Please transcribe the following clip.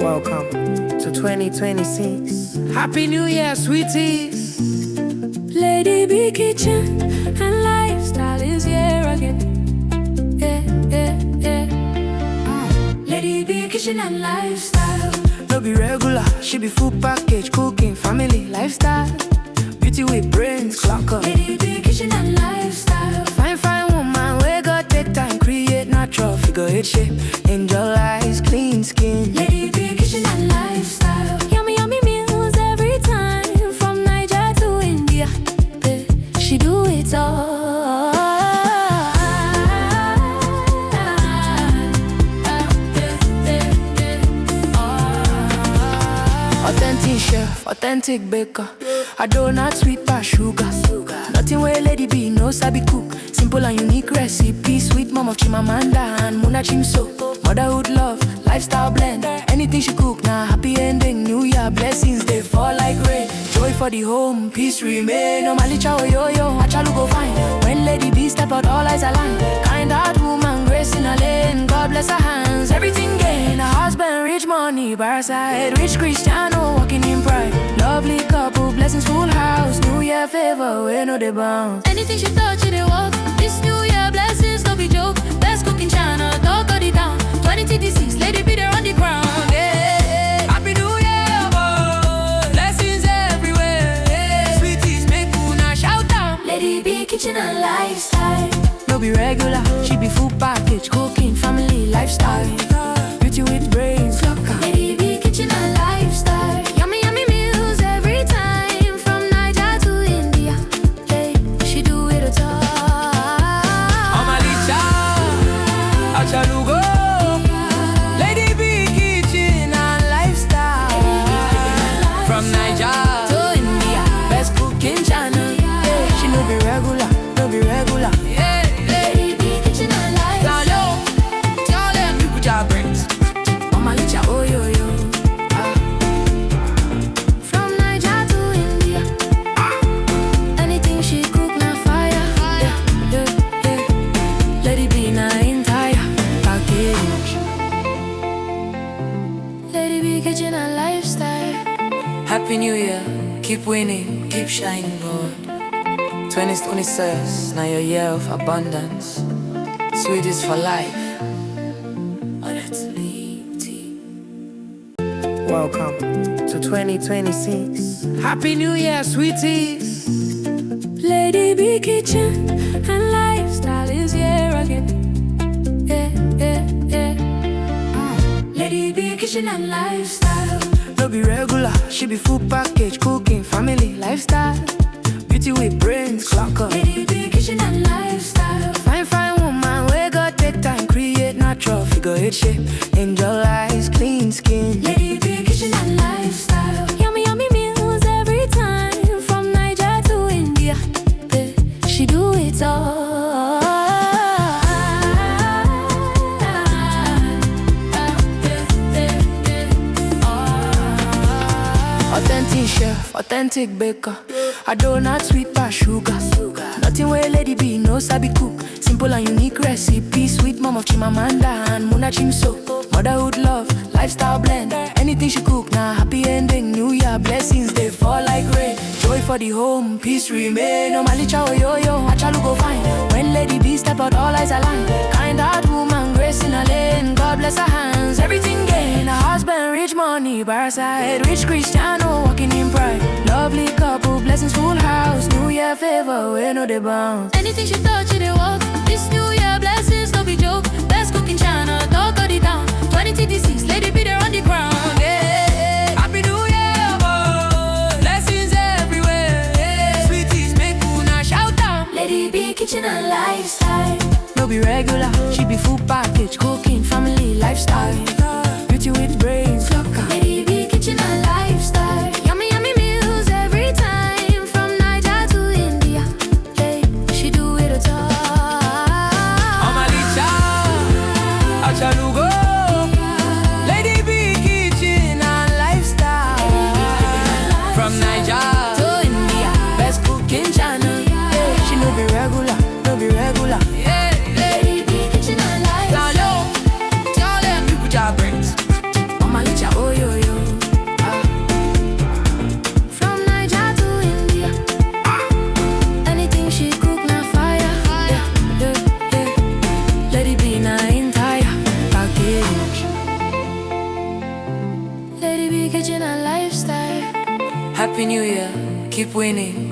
Welcome to 2026. Happy New Year, sweeties. Lady B kitchen and lifestyle is here again. Lady B kitchen and lifestyle. No be regular, she be full package, cooking, family, lifestyle. Beauty with brains, clock up. Lady B kitchen and lifestyle. Fine woman, we got take time, create natural figure eight shape. Angel eyes, clean skin. Lady B kitchen and lifestyle. Yummy meals every time, from Niger to India. She do it all. Authentic chef, authentic baker. A donut sweet past sugar. Nothing where Lady B no sabi cook. Simple and unique recipe. Sweet mom of Chimamanda and Muna Chimso. Motherhood love, lifestyle blend. Anything she cook, now happy ending. New Year blessings, they fall like rain. Joy for the home, peace remain. Normally chow yo, achalu go fine. When Lady B step out, all eyes align. Kind heart woman, grace in a lane. God bless her hands, everything gain. A husband, rich money, by her side. Rich Cristiano, walking in pride. Lovely couple, blessings full house. New Year favor, we know the bounds. Anything she touch, it walk. This New Year blessings, no be joke. Best cooking channel, talk of the town. 2026, Lady B there on the ground. Yeah. Happy New Year, boy. Blessings everywhere. Yeah. Sweeties, make una shout out. Lady B kitchen and lifestyle. No be regular, she be full package, cooking, family, lifestyle. Beauty with brains, clock up. Lady B kitchen and lifestyle. Yummy meals every time, from Niger to India. Hey, she do it all. Omalicha, achalugo. Lady B kitchen and lifestyle. From Niger to India, best cooking channel. Yeah, she no be regular, no be regular. Yeah, Lady B kitchen and lifestyle. tell them people job brains. Omalicha, oh yo. From Niger to India. Anything she cook, na fire. Yeah. Lady B na entire package. Lady B kitchen and lifestyle. Happy New Year, keep winning, keep shining, boy. 2026, now your year of abundance. Sweeties for life. Welcome to 2026. Happy New Year, sweeties. Lady B kitchen and lifestyle is here again. Lady B kitchen and lifestyle. No be regular, she be full package, cooking, family, lifestyle. Beauty with brains, clock up. Lady B kitchen and lifestyle. Fine woman, we got take time, create natural figure eight shape. Angel eyes, clean skin. Lady B kitchen and lifestyle. Yummy meals every time, from Niger to India. She do it all. Authentic chef, authentic baker. A donut sweet past sugar. Nothing where Lady B no sabi cook. Simple and unique recipe. Sweet mom of Chimamanda and Muna Chimso. Motherhood love, lifestyle blend. Anything she cook, now happy ending. New Year blessings, they fall like rain. Joy for the home, peace remain. Normally chow yo, achalu go fine. When Lady B step out, all eyes align. Kind heart woman, grace in a lane. God bless her hands, everything gain. A husband, rich money, by her side. Rich Cristiano, walking in pride. Lovely couple, blessings full house. New Year favor, we know the bounds. Anything she touch, it walk. This New Year blessings, no be joke. Best cooking channel, talk of the town. 2026, Lady B there on the ground. Yeah. Happy New Year, boy. Blessings everywhere. Yeah. Sweeties, make una shout out. Lady B kitchen and lifestyle. No be regular, she be full package, cooking, family, lifestyle. Beauty with brains, clock up. Lady B kitchen and lifestyle. Yummy meals every time, from Niger to India. Hey, she do it all. Omalicha, achalugo. Lady B kitchen and lifestyle. From Niger to India, best cooking channel. Yeah, she no be regular, no be regular. Yeah. Lady B kitchen and lifestyle. Tell them people job brains. Omalicha, oh kitchen and lifestyle. Happy New Year, keep winning.